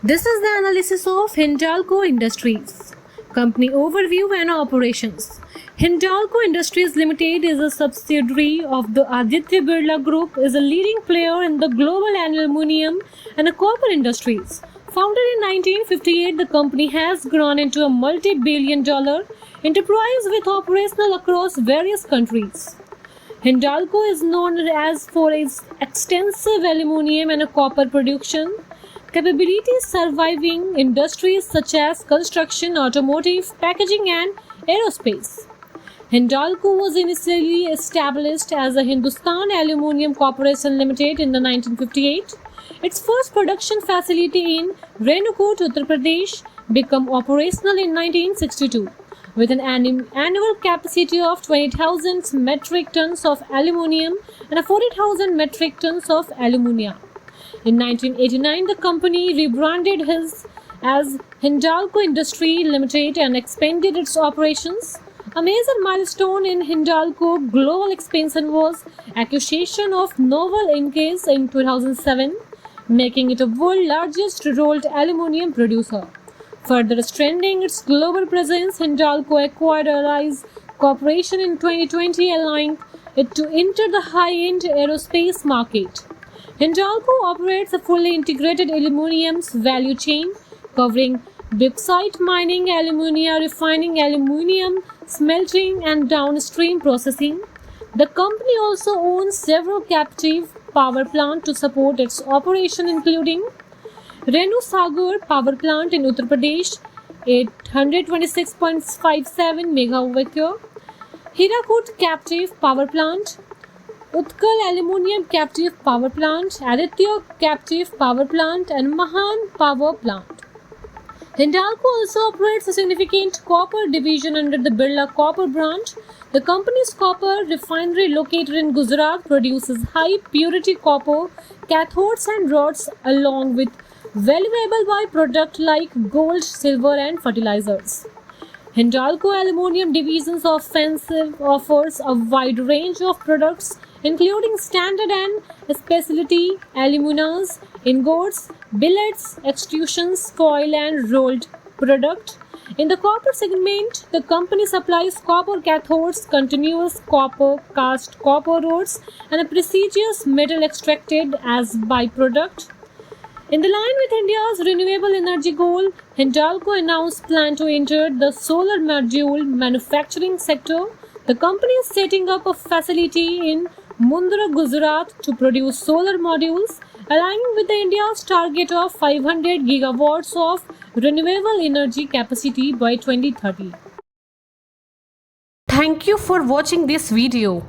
This is the analysis of Hindalco Industries. Company overview and operations. Hindalco Industries Limited is a subsidiary of the Aditya Birla Group, is a leading player in the global aluminum and copper industries. Founded in 1958, the company has grown into a multi-billion-dollar enterprise with operations across various countries. Hindalco is known as for its extensive aluminum and copper production capabilities surviving industries such as construction, automotive, packaging, and aerospace. Hindalco was initially established as a Hindustan Aluminium Corporation Limited in the 1958. Its first production facility in Renukut, Uttar Pradesh, became operational in 1962 with an annual capacity of 20,000 metric tons of aluminium and 40,000 metric tons of alumina. In 1989, the company rebranded as Hindalco Industry Limited and expanded its operations. A major milestone in Hindalco global expansion was acquisition of Novel Inks in 2007, making it the world's largest rolled aluminium producer. Further strengthening its global presence, Hindalco acquired Arise Corporation in 2020, allowing it to enter the high-end aerospace market. Hindalco operates a fully integrated aluminium value chain covering bauxite mining, alumina refining, aluminium smelting, and downstream processing. The company also owns several captive power plants to support its operation, including Renu Sagar Power Plant in Uttar Pradesh, 826.57 megawatt, Hirakud Captive Power Plant, Utkal Aluminium Captive Power Plant, Aditya Captive Power Plant, and Mahan Power Plant. Hindalco also operates a significant copper division under the Birla Copper brand. The company's copper refinery located in Gujarat produces high purity copper cathodes and rods along with valuable byproducts like gold, silver, and fertilizers. Hindalco Aluminium Division's offers a wide range of products including standard and specialty aluminas, ingots, billets, extrusions, foil, and rolled product. In the copper segment, the company supplies copper cathodes, continuous copper, cast copper rods, and a precious metal extracted as byproduct. In the line with India's renewable energy goal, Hindalco announced plan to enter the solar module manufacturing sector. The company is setting up a facility in Mundra, Gujarat to produce solar modules, aligning with India's target of 500 gigawatts of renewable energy capacity by 2030. Thank you for watching this video.